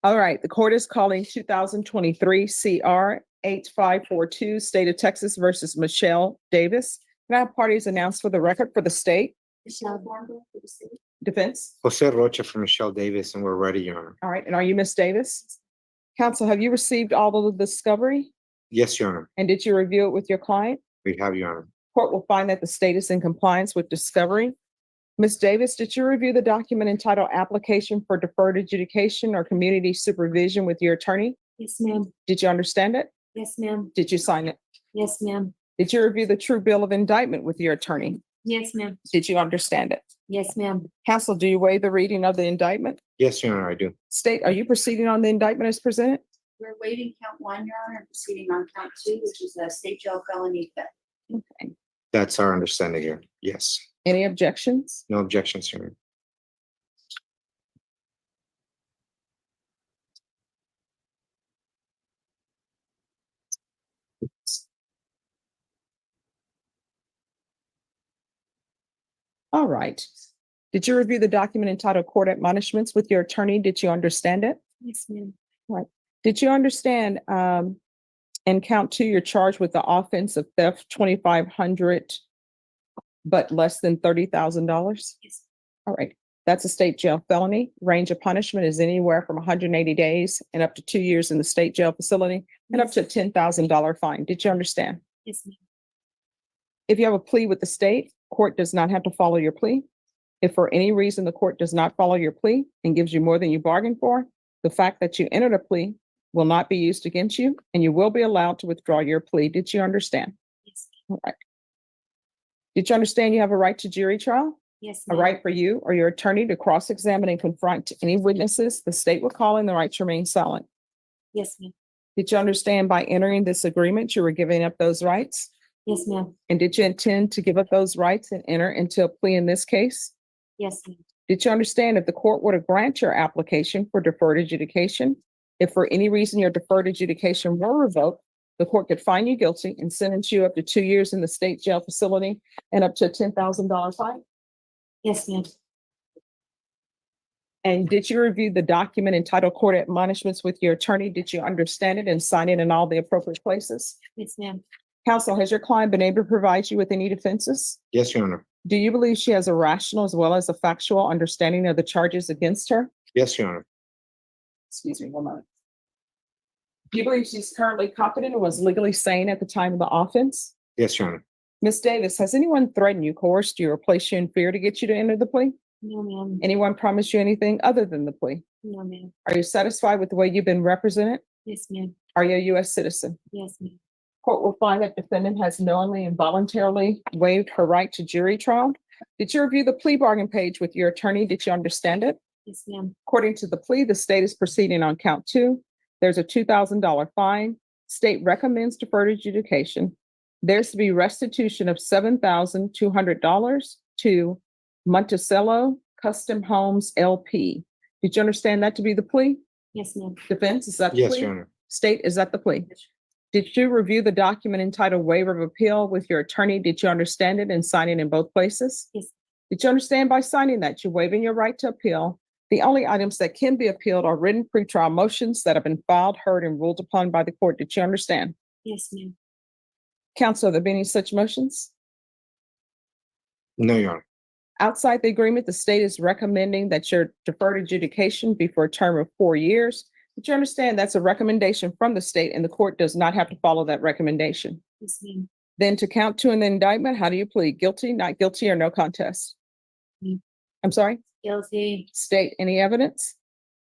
All right, the court is calling 2023 CR 8542, State of Texas versus Michelle Davis. Can I have parties announced for the record for the state? Michelle Barber for the city. Defense? Jose Rocha for Michelle Davis, and we're ready, Your Honor. All right, and are you Miss Davis? Counsel, have you received all of the discovery? Yes, Your Honor. And did you review it with your client? We have, Your Honor. Court will find that the state is in compliance with discovery. Ms. Davis, did you review the document entitled Application for Deferred Adjudication or Community Supervision with your attorney? Yes, ma'am. Did you understand it? Yes, ma'am. Did you sign it? Yes, ma'am. Did you review the true bill of indictment with your attorney? Yes, ma'am. Did you understand it? Yes, ma'am. Counsel, do you waive the reading of the indictment? Yes, Your Honor, I do. State, are you proceeding on the indictment as presented? We're waiving count one, Your Honor, and proceeding on count two, which is a state jail felony theft. Okay. That's our understanding here. Yes. Any objections? No objections, Your Honor. All right. Did you review the document entitled Court Admonishments with your attorney? Did you understand it? Yes, ma'am. Did you understand, in count two, you're charged with the offense of theft, 2,500, but less than $30,000? Yes. All right. That's a state jail felony. Range of punishment is anywhere from 180 days and up to 2 years in the state jail facility and up to a $10,000 fine. Did you understand? Yes, ma'am. If you have a plea with the state, court does not have to follow your plea. If for any reason the court does not follow your plea and gives you more than you bargained for, the fact that you entered a plea will not be used against you, and you will be allowed to withdraw your plea. Did you understand? Yes. All right. Did you understand you have a right to jury trial? Yes, A ma'am. right for you or your attorney to cross-examine and confront any witnesses the state will call in, the right to remain silent? Yes, ma'am. Did you understand by entering this agreement, you were giving up those rights? Yes, ma'am. And did you intend to give up those rights and enter into a plea in this case? Yes, ma'am. Did you understand if the court were to grant your application for deferred adjudication, if for any reason your deferred adjudication were revoked, the court could find you guilty and sentence you up to 2 years in the state jail facility and up to a $10,000 fine? Yes, ma'am. And did you review the document entitled Court Admonishments with your attorney? Did you understand it and sign it in all the appropriate places? Yes, ma'am. Counsel, has your client been able to provide you with any defenses? Yes, Your Honor. Do you believe she has a rational as well as a factual understanding of the charges against her? Yes, Your Honor. Excuse me, 1 moment. Do you believe she's currently competent and was legally sane at the time of the offense? Yes, Your Honor. Ms. Davis, has anyone threatened you, coerced you, or placed you in fear to get you to enter the plea? No, ma'am. Anyone promised you anything other than the plea? No, ma'am. Are you satisfied with the way you've been represented? Yes, ma'am. Are you a U.S. citizen? Yes, ma'am. Court will find that defendant has knowingly and voluntarily waived her right to jury trial. Did you review the plea bargain page with your attorney? Did you understand it? Yes, ma'am. According to the plea, the state is proceeding on count two. There's a $2,000 fine. State recommends deferred adjudication. There's to be restitution of $7,200 to Monticello Custom Homes LP. Did you understand that to be the plea? Yes, ma'am. Defense, is that the Yes, plea? Your Honor. State, is that the plea? Did you review the document entitled Waiver of Appeal with your attorney? Did you understand it and sign it in both places? Yes. Did you understand by signing that you're waiving your right to appeal? The only items that can be appealed are written pretrial motions that have been filed, heard, and ruled upon by the court. Did you understand? Yes, ma'am. Counsel, have there been any such motions? No, Your Honor. Outside the agreement, the state is recommending that your deferred adjudication be for a term of 4 years. Did you understand that's a recommendation from the state and the court does not have to follow that recommendation? Yes, ma'am. Then to count two in the indictment, how do you plead? Guilty, not guilty, or no contest? Mm. I'm sorry? Guilty. State, any evidence?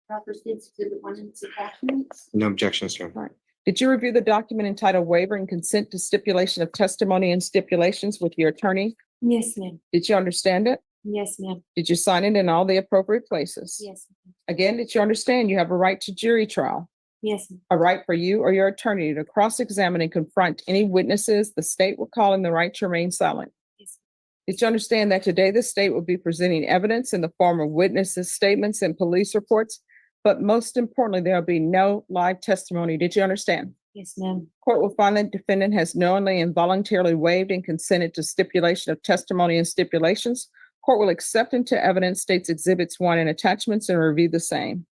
Proper states exhibit one and its attachments. No objections, Your Honor. Did you review the document entitled Waiver and Consent to Stipulation of Testimony and Stipulations with your attorney? Yes, ma'am. Did you understand it? Yes, ma'am. Did you sign it in all the appropriate places? Yes, ma'am. Again, did you understand you have a right to jury trial? Yes, ma'am. A right for you or your attorney to cross-examine and confront any witnesses the state will call in, the right to remain silent? Yes. Did you understand that today the state will be presenting evidence in the form of witnesses' statements and police reports? But most importantly, there'll be no live testimony. Did you understand? Yes, ma'am. Court will find that defendant has knowingly and voluntarily waived and consented to stipulation of testimony and stipulations. Court will accept into evidence states exhibits 1 and attachments and review the same.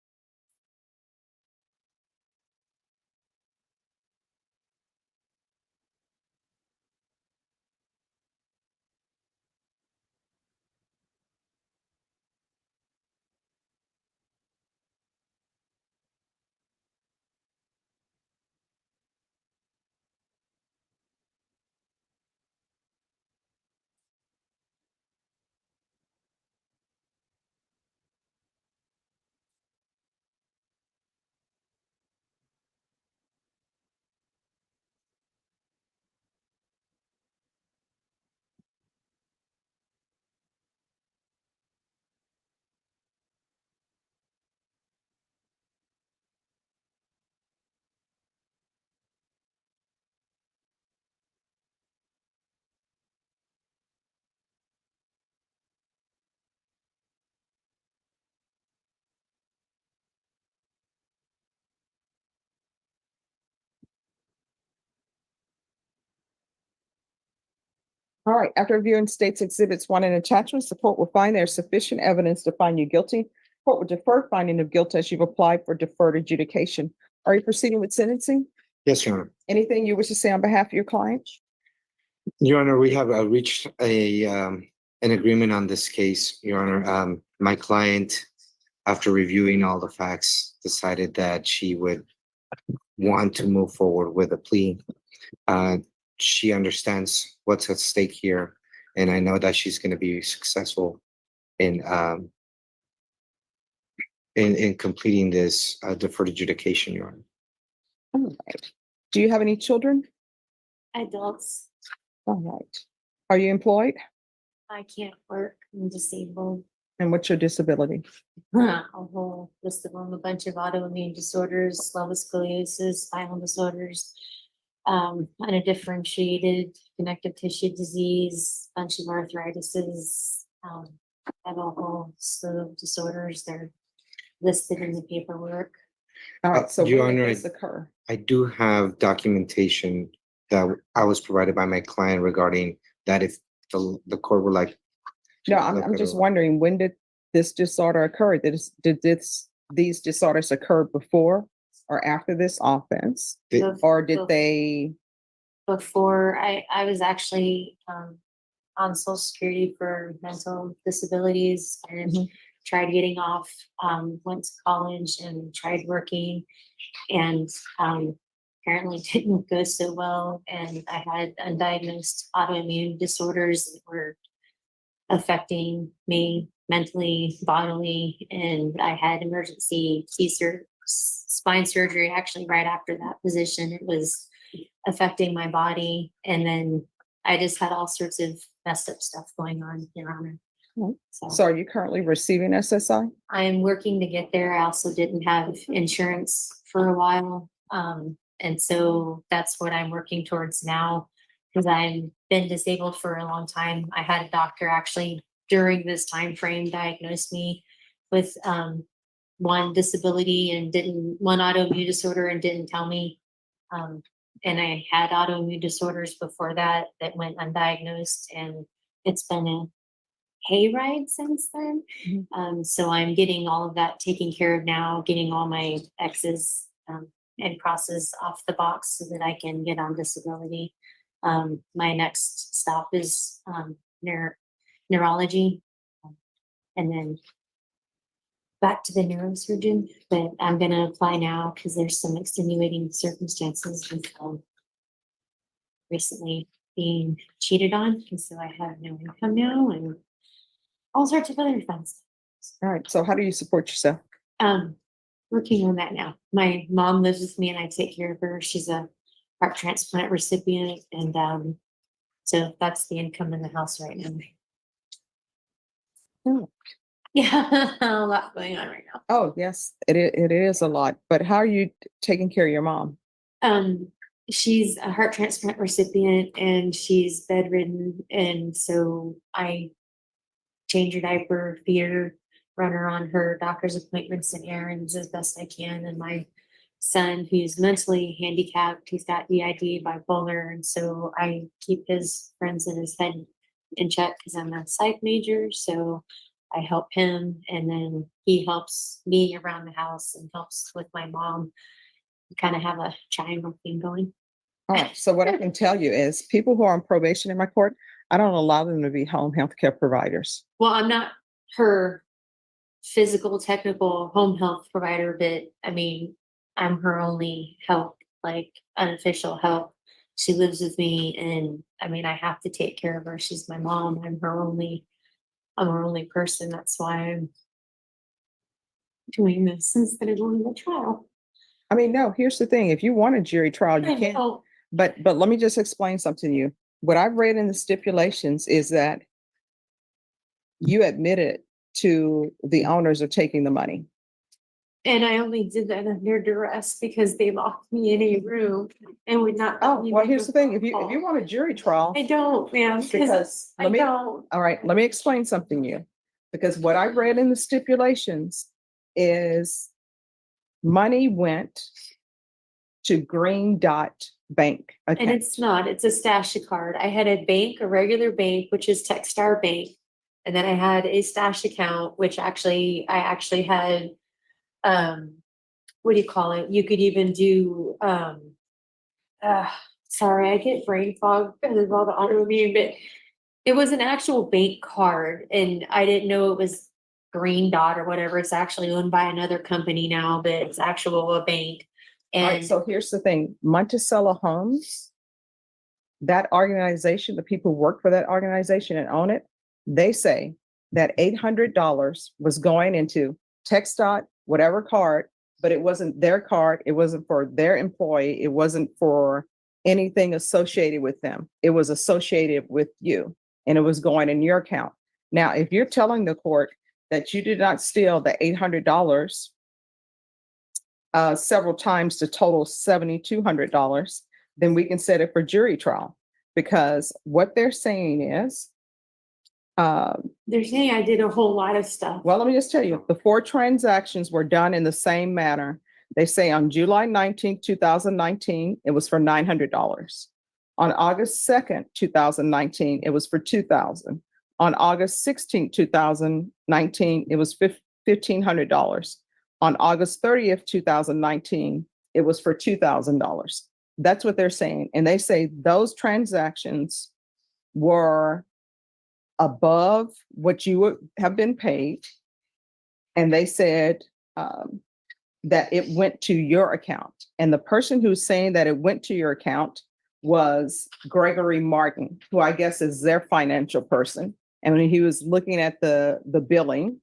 All right, after reviewing state's exhibits 1 and attachments, the court will find there is sufficient evidence to find you guilty. Court will defer finding of guilt as you've applied for deferred adjudication. Are you proceeding with sentencing? Yes, Your Honor. Anything you wish to say on behalf of your client? Your Honor, we have reached an agreement on this case, Your Honor. My client, after reviewing all the facts, decided that she would want to move forward with a plea. She understands what's at stake here, and I know that she's going to be successful in completing this deferred adjudication, Your Honor. All right. Do you have any children? Adults, All right. Are you employed? I can't work, I'm disabled. And what's your disability? A whole list of them, a bunch of autoimmune disorders, lower scoliosis, spinal disorders, undifferentiated connective tissue disease, bunch of arthritises, I have a whole slew of disorders. They're listed in the paperwork. All right, so Your when did Honor, this occur? I do have documentation that I was provided by my client regarding that if the court would like. No, I'm just wondering, when did this disorder occur? Did these disorders occur before or after this offense? The- Or did they, Before, I was actually on Social Security for mental disabilities and Mhm. tried getting off, went to college and tried working, and apparently didn't go so well. And I had undiagnosed autoimmune disorders that were affecting me mentally, bodily, and I had emergency spine surgery actually right after that position. It was affecting my body, and then I just had all sorts of messed up stuff going on, Your Honor. Mhm. So so are you currently receiving SSI? I'm working to get there. I also didn't have insurance for a while. And so that's what I'm working towards now, because I've been disabled for a long time. I had a doctor actually during this time frame diagnose me with one disability and one autoimmune disorder and didn't tell me. And I had autoimmune disorders before that went undiagnosed, and it's been a hayride since then. Mhm. So I'm getting all of that taken care of now, getting all my X's and crosses off the box so that I can get on disability. My next stop is neurology, and then back to the neurosurgeon. But I'm going to apply now because there's some extenuating circumstances with recently being cheated on, and so I have no income now and all sorts of other fun stuff. All right, so how do you support yourself? Working on that now. My mom lives with me and I take care of her. She's a heart transplant recipient, and so that's the income in the house right now. Oh. Yeah, a lot going on right now. Oh, yes, it is a lot, but how are you taking care of your mom? She's a heart transplant recipient and she's bedridden, and so I change her diaper, feed her, run her on her doctor's appointments and errands as best I can. And my son, who's mentally handicapped, he's got DID, bipolar, and so I keep his friends in his head in check because I'm a psych major. So I help him, and then he helps me around the house and helps with my mom. We kind of have a triangle thing going. All right, so what I can tell you is people who are on probation in my court, I don't allow them to be home health care providers. Well, I'm not her physical, technical home health provider, but I mean, I'm her only help, like unofficial help. She lives with me, and I mean, I have to take care of her. She's my mom. I'm her only person. That's why I'm doing this instead of going to trial. I mean, no, here's the thing. If you want a jury trial, you I can. know. But let me just explain something to you. What I've read in the stipulations is that you admitted to the owners of taking the money. And I only did that under duress because they locked me in a room and would not. let Oh, me well, make here's a the thing. phone If you call. want a jury trial, I don't, man, because because I let me, don't. all right, let me explain something to you. Because what I read in the stipulations is money went to Green Dot bank And account. it's not, it's a Stasha card. I had a bank, a regular bank, which is Techstar Bank. And then I had a Stash account, which I actually had, what do you call it? You could even do, sorry, I get brain fog because of all the autoimmune, but it was an actual bank card and I didn't know it was Green Dot or whatever. It's actually owned by another company now, but it's actual a bank. All right, And so here's the thing, Monticello Homes, that organization, the people who work for that organization and own it, they say that $800 was going into TxDOT, whatever card, but it wasn't their card. It wasn't for their employee. It wasn't for anything associated with them. It was associated with you and it was going in your account. Now, if you're telling the court that you did not steal the $800 several times to total $7,200, then we can set it for jury trial. Because what they're saying is, they're saying I did a whole lot of stuff. well, let me just tell you, the 4 transactions were done in the same manner. They say on July 19th, 2019, it was for $900. On August 2nd, 2019, it was for $2,000. On August 16th, 2019, it was $1,500. On August 30th, 2019, it was for $2,000. That's what they're saying. And they say those transactions were above what you would have been paid. And they said that it went to your account. And the person who's saying that it went to your account was Gregory Martin, who I guess is their financial person. And when he was looking at the billing,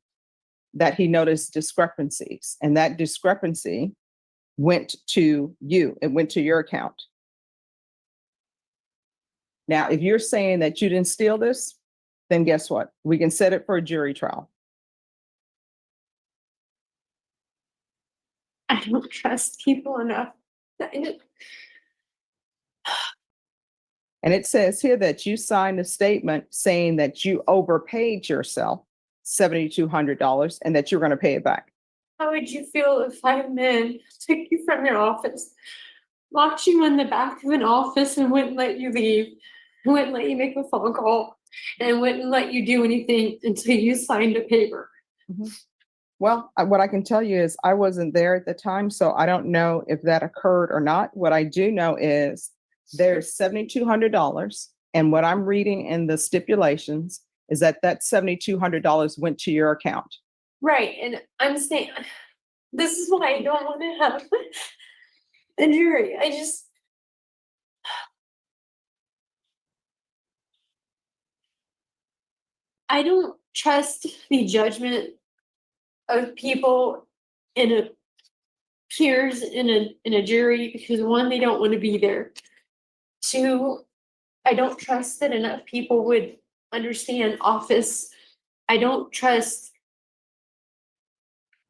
that he noticed discrepancies, and that discrepancy went to you. It went to your account. Now, if you're saying that you didn't steal this, then guess what? We can set it for a jury trial. I don't trust people enough. And it says here that you signed a statement saying that you overpaid yourself $7,200 and that you're going to pay it back. How would you feel if 5 men took you from your office, locked you in the back of an office and wouldn't let you leave, wouldn't let you make a phone call, and wouldn't let you do anything until you signed a paper? Well, what I can tell you is I wasn't there at the time, so I don't know if that occurred or not. What I do know is there's $7,200, and what I'm reading in the stipulations is that $7,200 went to your account. Right, and I'm saying, this is why I don't want to have a jury. I don't trust the judgment of people in a peers in a jury because 1, they don't want to be there. 2, I don't trust that enough people would understand office. I don't trust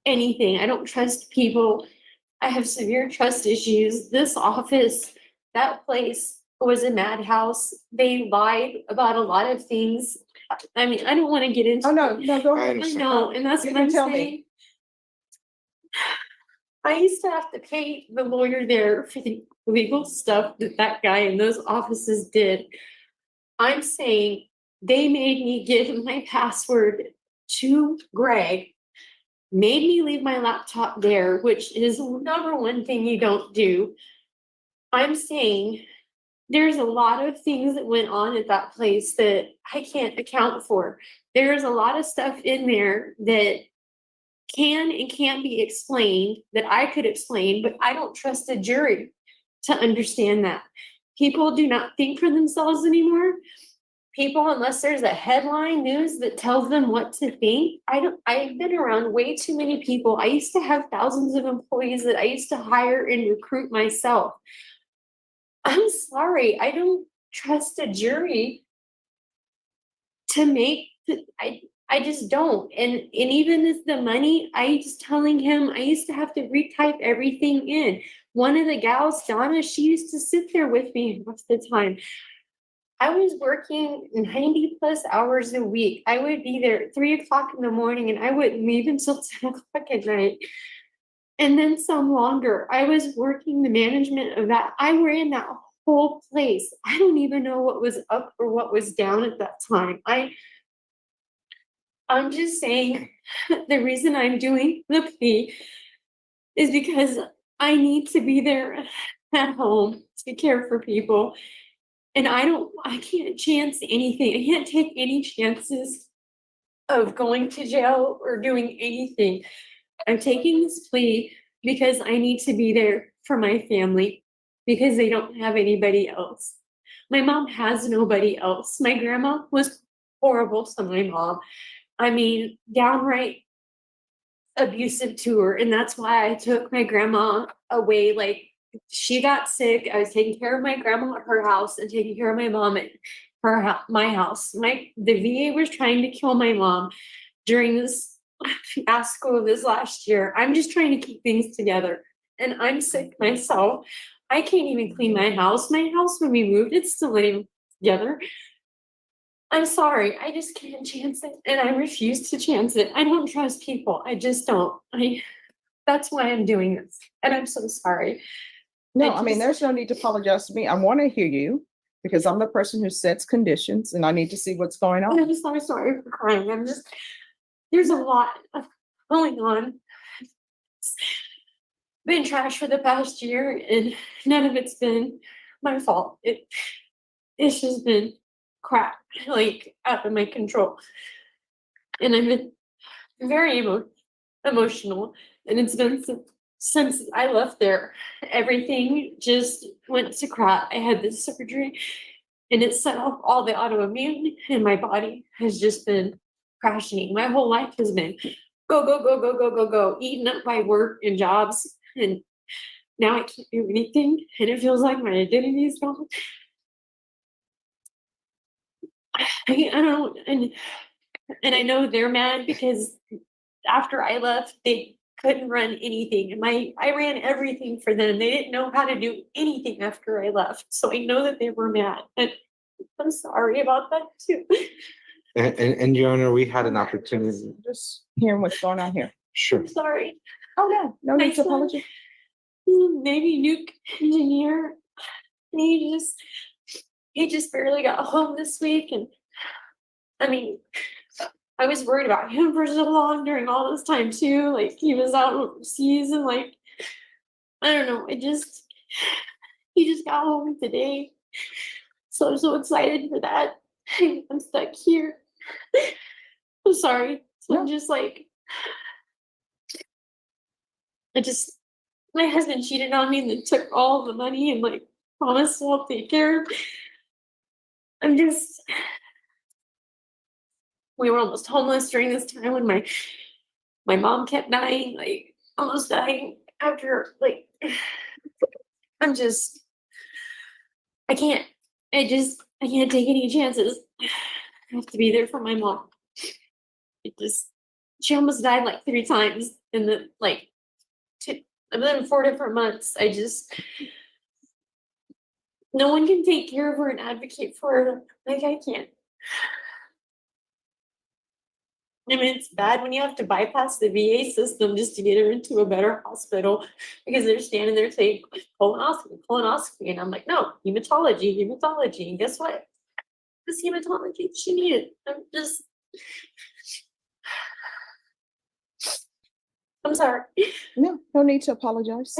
anything. I don't trust people. I have severe trust issues. This office, that place was a madhouse. They lied about a lot of things. I mean, I don't want to get into. Oh, no, go I ahead. I understand. know, and that's You what can I'm tell me. saying. I used to have to pay the lawyer there for the legal stuff that guy in those offices did. I'm saying they made me give my password to Greg, made me leave my laptop there, which is the number 1 thing you don't do. I'm saying there's a lot of things that went on at that place that I can't account for. There's a lot of stuff in there that can and can't be explained that I could explain, but I don't trust a jury to understand that. People do not think for themselves anymore. People, unless there's a headline news that tells them what to think. I've been around way too many people. I used to have thousands of employees that I used to hire and recruit myself. I'm sorry, I don't trust a jury to make I just don't. And even if the money, I was telling him I used to have to retype everything in. One of the gals, Donna, she used to sit there with me most of the time. I was working 90 plus hours a week. I would be there at 3 o'clock in the morning and I wouldn't leave until 10 o'clock at night. and then some longer. I was working the management of that. I ran that whole place. I don't even know what was up or what was down at that time. I'm just saying the reason I'm doing the plea is because I need to be there at home to care for people. And I can't chance anything. I can't take any chances of going to jail or doing anything. I'm taking this plea because I need to be there for my family because they don't have anybody else. My mom has nobody else. My grandma was horrible to my mom. I mean, downright abusive to her. And that's why I took my grandma away. Like, she got sick. I was taking care of my grandma at her house and taking care of my mom at my house. The VA was trying to kill my mom during this fiasco of this last year. I'm just trying to keep things together. And I'm sick myself. I can't even clean my house. My house, when we moved, it's still not even together. I'm sorry, I just can't chance it, and I refuse to chance it. I don't trust people. I just don't. That's why I'm doing this, and I'm so sorry. No, I I mean, just- there's no need to apologize to me. I want to hear you because I'm the person who sets conditions and I need to see what's going on. I'm just so sorry for crying. There's a lot going on. It's been trash for the past year, and none of it's been my fault. It's just been crap, like out of my control. And I've been very emotional, and it's been since I left there. Everything just went to crap. I had this surgery, and it set off all the autoimmune, and my body has just been crashing. My whole life has been go, go, go, go, go, go, go, eaten up by work and jobs, and now I can't do anything, and it feels like my identity is gone. I don't, and I know they're mad because after I left, they couldn't run anything. And I ran everything for them. They didn't know how to do anything after I left. So I know that they were mad. And I'm sorry about that too. And Your Honor, we had an opportunity. Just hearing what's going on here. Sure. I'm sorry. Oh, no, no My need to son- apologize. He's a Navy nuke engineer. And he just barely got home this week. And I mean, I was worried about him for so long during all this time too. Like, he was out overseas, and like, I don't know, he just got home today. So I'm so excited for that. I'm stuck here. I'm sorry. So I'm just like, my husband cheated on me and then took all the money and like promised to help take care of. We were almost homeless during this time when my mom kept dying, like almost dying after, like, I can't, I can't take any chances. I have to be there for my mom. She almost died like 3 times in the, like, I've been in 4 different months. No one can take care of her and advocate for her like I can. I mean, it's bad when you have to bypass the VA system just to get her into a better hospital because they're standing there saying colonoscopy, colonoscopy. And I'm like, no, hematology, hematology. And guess what? This hematology she needed. I'm sorry. No, no need to apologize.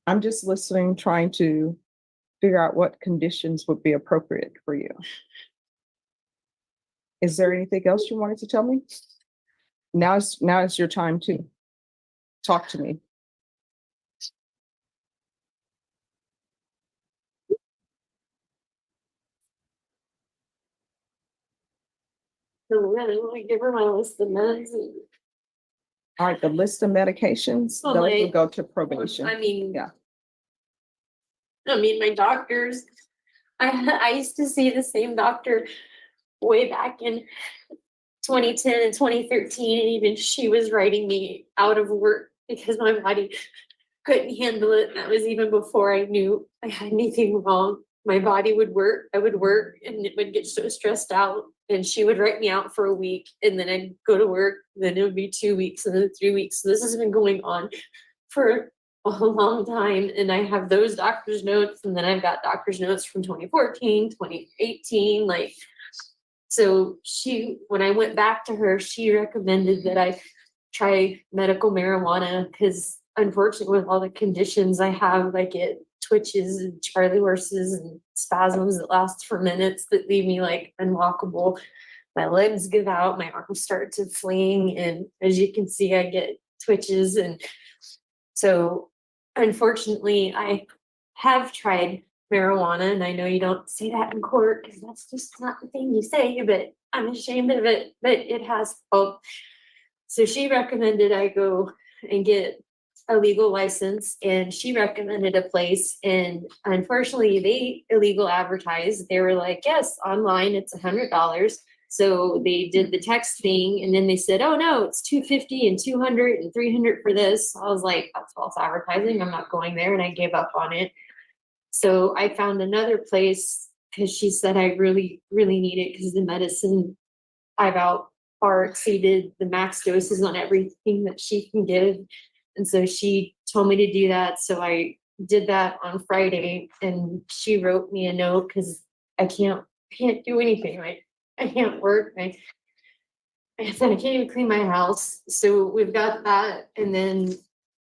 I'm just listening, trying to figure out what conditions would be appropriate for you. Is there anything else you wanted to tell me? Now is your time to talk to me. I really want to give her my list of meds. All right, the list of medications, Well, those will like, go to probation. I mean, Yeah. my doctors, I used to see the same doctor way back in 2010 and 2013, and even she was writing me out of work because my body couldn't handle it. That was even before I knew I had anything wrong. My body would work, I would work, and it would get so stressed out. and she would write me out for a week, and then I'd go to work, then it would be 2 weeks, and then 3 weeks. So this has been going on for a long time, and I have those doctor's notes, and then I've got doctor's notes from 2014, 2018, like, so when I went back to her, she recommended that I try medical marijuana, because unfortunately with all the conditions I have, I get twitches and Charlie horses and spasms that last for minutes that leave me like unwalkable. My legs give out, my arms start to fling, and as you can see, I get twitches. And so unfortunately, I have tried marijuana, and I know you don't say that in court because that's just not the thing you say, but I'm ashamed of it, but it has helped. So she recommended I go and get a legal license, and she recommended a place, and unfortunately they illegal advertised. They were like, yes, online it's $100. So they did the text thing, and then they said, oh no, it's $250 and $200 and $300 for this. I was like, that's false advertising, I'm not going there, and I gave up on it. So I found another place because she said I really, really need it because the medicine I've out far exceeded the max doses on everything that she can give. And so she told me to do that. So I did that on Friday, and she wrote me a note because I can't do anything. I can't work. I said I can't even clean my house. So we've got that. And then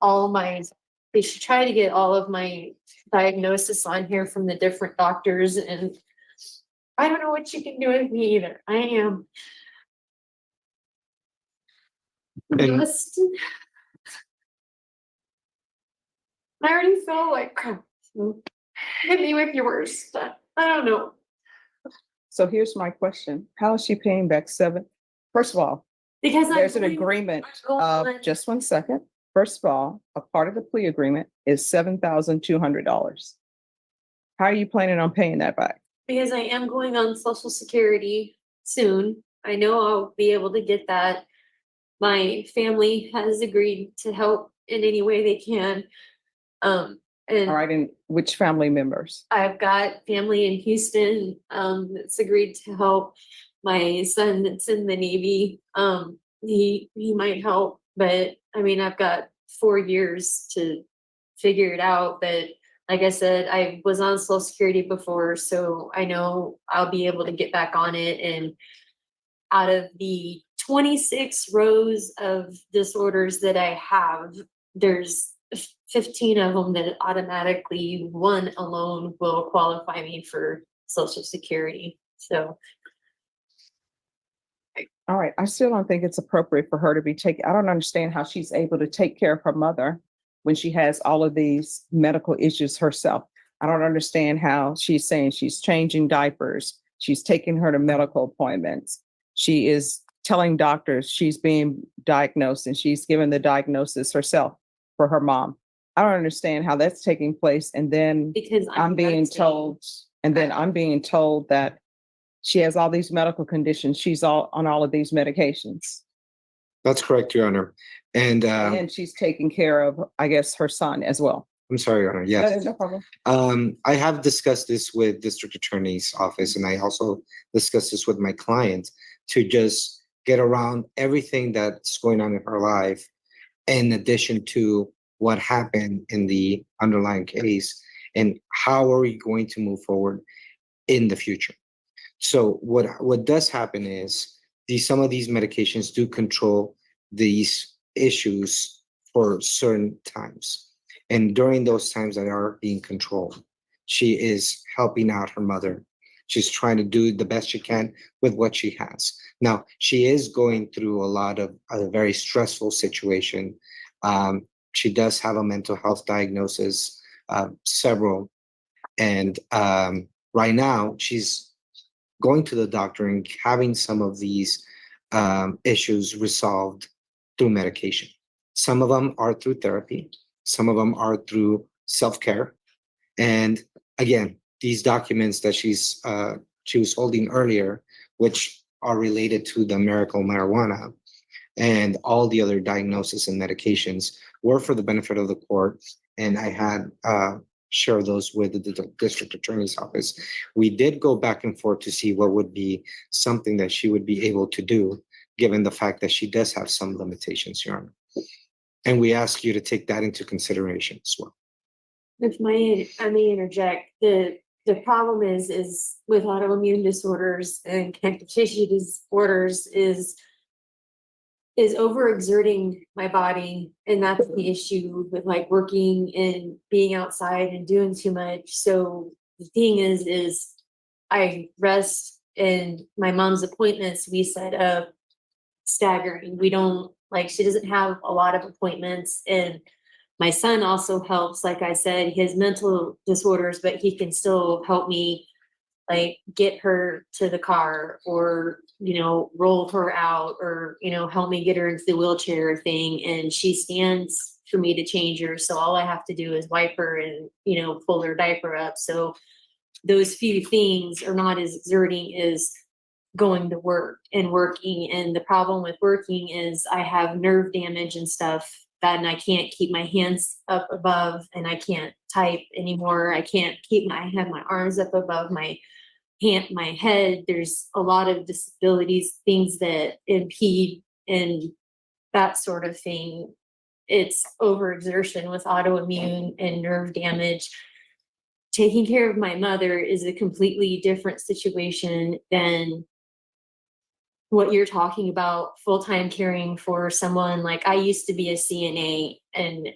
they should try to get all of my diagnosis on here from the different doctors. And I don't know what you can do with me either. I am And- just, I already feel like crap. Hit me with your worst. I don't know. So here's my question. How is she paying back First of all, Because there's an agreement of, just one second. First of all, a part of the plea agreement is $7,200. How are you planning on paying that back? Because I am going on Social Security soon. I know I'll be able to get that. My family has agreed to help in any way they can. And All right, and which family members? I've got family in Houston, that's agreed to help. My son that's in the Navy, he might help, but I mean, I've got 4 years to figure it out. But like I said, I was on Social Security before, so I know I'll be able to get back on it. And out of the 26 rows of disorders that I have, there's 15 of them that automatically, one alone will qualify me for Social Security. So All right, I still don't think it's appropriate for her to be I don't understand how she's able to take care of her mother when she has all of these medical issues herself. I don't understand how she's saying she's changing diapers. She's taking her to medical appointments. She is telling doctors she's being diagnosed, and she's given the diagnosis herself for her mom. I don't understand how that's taking place. And then because I'm being told that she has all these medical conditions. She's on all of these medications. That's correct, Your Honor. And And she's taking care of, I guess, her son as well. I'm sorry, Your Honor. Yes. No problem. I have discussed this with District Attorney's office, and I also discussed this with my client to just get around everything that's going on in her life, in addition to what happened in the underlying case, and how are we going to move forward in the future. So what does happen is some of these medications do control these issues for certain times. And during those times that are being controlled, she is helping out her mother. She's trying to do the best she can with what she has. Now, she is going through a very stressful situation. She does have a mental health diagnosis, several. And right now, she's going to the doctor and having some of these issues resolved through medication. Some of them are through therapy. Some of them are through self-care. And again, these documents that she was holding earlier, which are related to the miracle marijuana and all the other diagnoses and medications, were for the benefit of the court. And I had share those with the district attorney's office. We did go back and forth to see what would be something that she would be able to do, given the fact that she does have some limitations, Your Honor. And we ask you to take that into consideration as well. If I may interject, the problem is with autoimmune disorders and connective tissue disorders is overexerting my body. And that's the issue with like working and being outside and doing too much. So the thing is I rest, and my mom's appointments we set up staggering. We don't like, she doesn't have a lot of appointments, and my son also helps, like I said, he has mental disorders, but he can still help me like get her to the car, or, you know, roll her out, or, you know, help me get her into the wheelchair thing. And she stands for me to change her. So all I have to do is wipe her and, you know, pull her diaper up. So those few things are not as exerting as going to work and working. And the problem with working is I have nerve damage and stuff that, and I can't keep my hands up above, and I can't type anymore. I can't keep I have my arms up above my head. There's a lot of disabilities, things that impede and that sort of thing. It's overexertion with autoimmune and nerve damage. Taking care of my mother is a completely different situation than what you're talking about, full-time caring for someone. Like, I used to be a CNA, and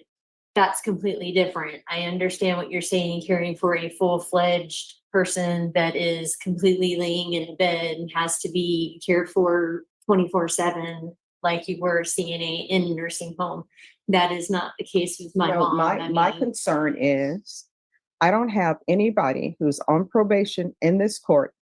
that's completely different. I understand what you're saying, caring for a full-fledged person that is completely laying in a bed and has to be cared for 24/7, like you were a CNA in a nursing home. That is not the case with my No, mom. my concern is I don't have anybody who's on probation in this court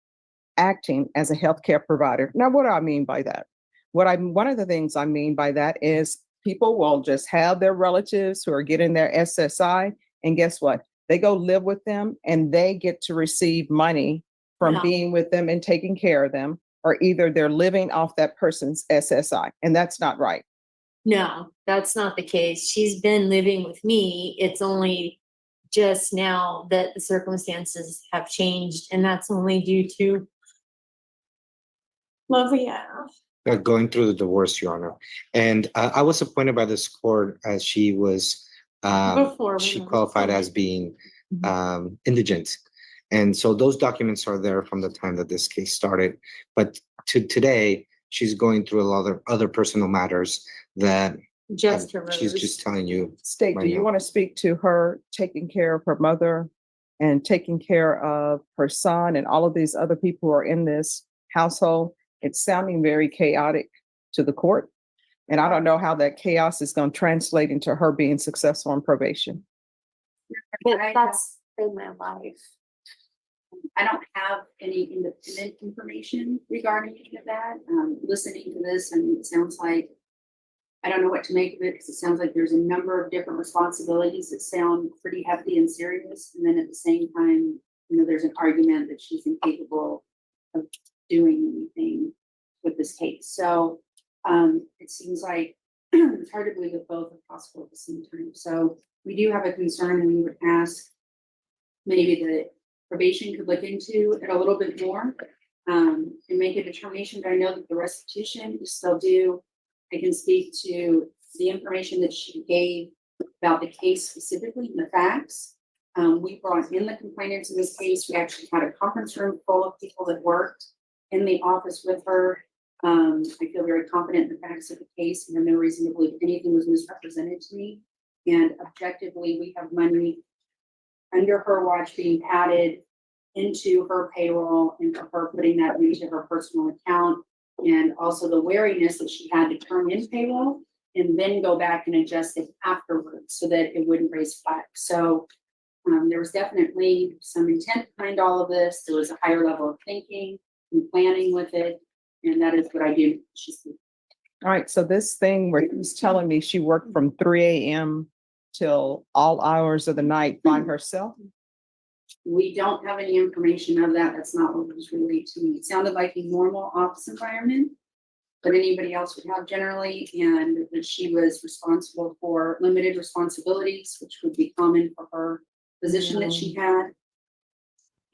acting as a healthcare provider. Now, what do I mean by that? One of the things I mean by that is people will just have their relatives who are getting their SSI, and guess what? They go live with them, and they get to receive money from No. being with them and taking care of them, or either they're living off that person's SSI, and that's not right. No, that's not the case. She's been living with me. It's only just now that the circumstances have changed, and that's only due to Going through the divorce, Your Honor. And I was appointed by this court as she was, Before she when I was qualified appointed. as being indigent. And so those documents are there from the time that this case started. But to today, she's going through a lot of other personal matters that just she's arose. just telling you. State, right do you now. want to speak to her taking care of her mother and taking care of her son and all of these other people who are in this household? It's sounding very chaotic to the court. And I don't know how that chaos is going to translate into her being successful on probation. But that's been my life. I don't have any independent information regarding any of that. Listening to this, and it sounds like, I don't know what to make of it, because it sounds like there's a number of different responsibilities that sound pretty hefty and serious. And then at the same time, you know, there's an argument that she's incapable of doing anything with this case. So it seems like it's hard to believe that both are possible at the same time. So we do have a concern, and we would ask maybe the probation could look into it a little bit more and make a determination. But I know that the restitution is still due. I can speak to the information that she gave about the case specifically and the facts. We brought in the complainants in this case. We actually had a conference room full of people that worked in the office with her. I feel very confident in the facts of the case, and I have no reason to believe anything was misrepresented to me. And objectively, we have money under her watch being padded into her payroll, and for her putting that into her personal account, and also the wariness that she had to turn in payroll and then go back and adjust it afterwards so that it wouldn't raise flags. So there was definitely some intent behind all of this. There was a higher level of thinking and planning with it, and that is what I do. All right. So this thing where he's telling me she worked from 3 a.m. till all hours of the night by herself. We don't have any information of that. That's not what was relayed to me. It sounded like a normal office environment that anybody else would have generally, and that she was responsible for limited responsibilities, which would be common for her position that she had.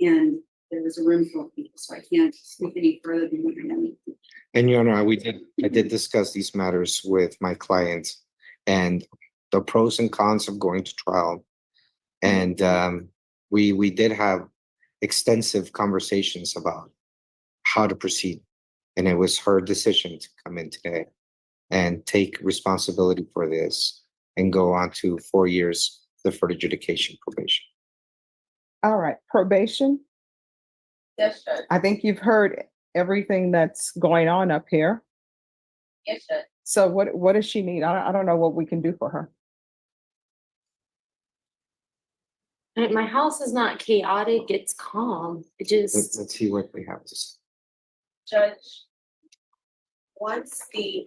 And there was a room full of people, so I can't speak any further than what I know. And Your Honor, I did discuss these matters with my client and the pros and cons of going to trial. And we did have extensive conversations about how to proceed. And it was her decision to come in today and take responsibility for this and go on to 4 years deferred adjudication probation. All right, probation. Yes, Judge. I think you've heard everything that's going on up here. Yes, Judge. So what does she need? I don't know what we can do for her. My house is not chaotic, it's calm. It just, Let's see what they have to say. Judge. Once the,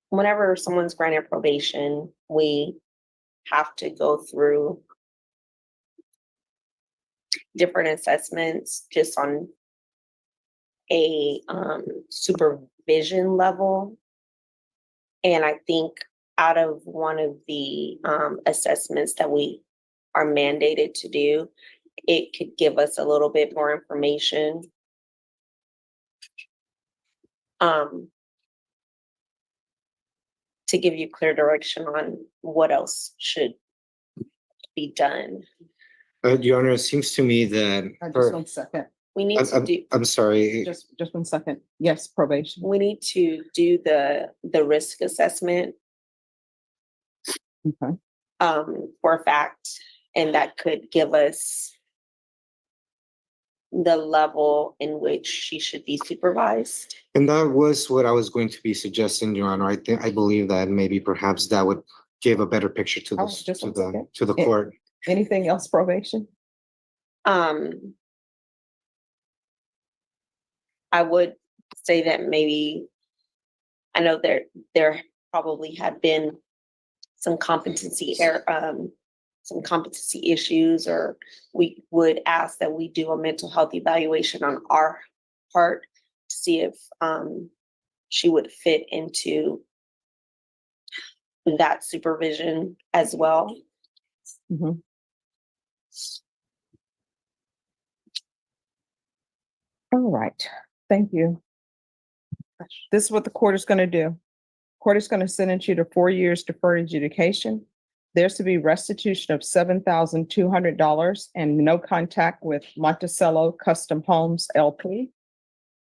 whenever someone's granted probation, we have to go through different assessments just on a supervision level. And I think out of one of the assessments that we are mandated to do, it could give us a little bit more information. To give you clear direction on what else should be done. Your Honor, it seems to me that Just 1 second. We need to do, I'm sorry. Just 1 second. Yes, probation. we need to do the risk assessment Okay. for a fact, and that could give us the level in which she should be supervised. And that was what I was going to be suggesting, Your Honor. I believe that maybe perhaps that would give a better picture to Oh, the just 1 second. to the Yeah. court. Anything else probation? I would say that maybe, I know there probably have been some competency issues, or we would ask that we do a mental health evaluation on our part to see if she would fit into that supervision as well. Mhm. All right, thank you. This is what the court is going to do. Court is going to sentence you to 4 years deferred adjudication. There's to be restitution of $7,200 and no contact with Monticello Custom Homes LP.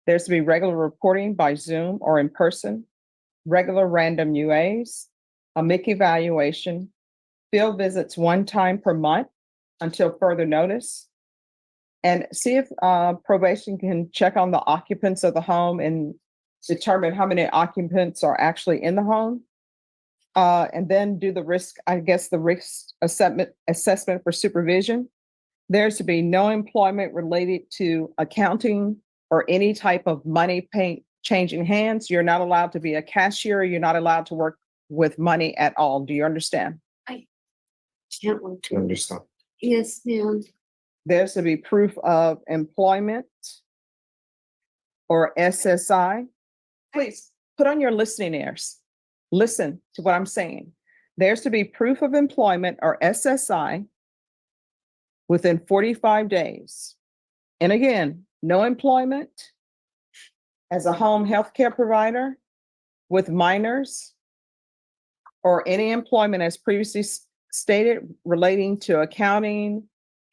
There's to be regular reporting by Zoom or in person, regular random UAs, a MIC evaluation, field visits 1 time per month until further notice. And see if probation can check on the occupants of the home and determine how many occupants are actually in the home. And then do the risk assessment for supervision. There's to be no employment related to accounting or any type of money changing hands. You're not allowed to be a cashier. You're not allowed to work with money at all. Do you understand? can't want I to. understand. Yes, ma'am. There's to be proof of employment or SSI. Please put on your listening ears. Listen to what I'm saying. There's to be proof of employment or SSI within 45 days. And again, no employment as a home health care provider with minors or any employment as previously stated relating to accounting,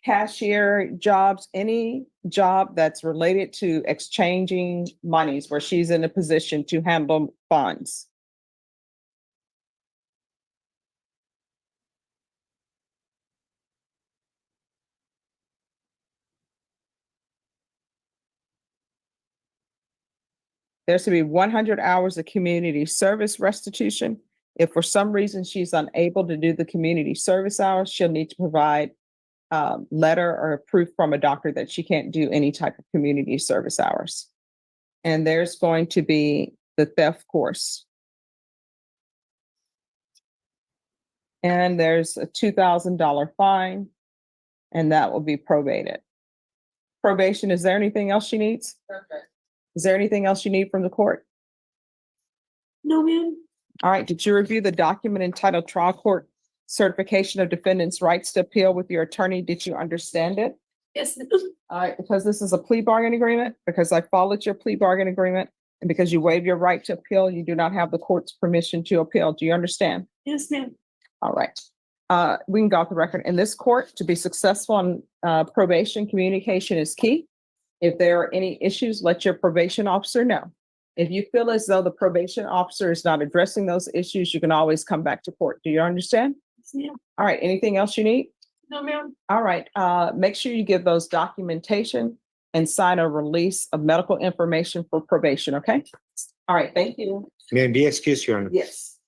cashier jobs, any job that's related to exchanging monies where she's in a position to handle funds. There's to be 100 hours of community service restitution. If for some reason she's unable to do the community service hours, she'll need to provide letter or proof from a doctor that she can't do any type of community service hours. And there's going to be the theft course. And there's a $2,000 fine, and that will be probated. Probation, is there anything else she needs? perfect. Is there anything else you need from the court? No, ma'am. All right, did you review the document entitled Trial Court Certification of Defendant's Rights to Appeal with your attorney? Did you understand it? Yes, ma'am. All right, because this is a plea bargain agreement, because I followed your plea bargain agreement, and because you waive your right to appeal, you do not have the court's permission to appeal. Do you understand? Yes, ma'am. All right. We can go off the record. In this court, to be successful on probation, communication is key. If there are any issues, let your probation officer know. If you feel as though the probation officer is not addressing those issues, you can always come back to court. Do you understand? Yes, ma'am. All right, anything else you need? No, ma'am. All right, make sure you give those documentation and sign a release of medical information for probation, okay? All right, thank you. May I be excused, Your Honor? Yes.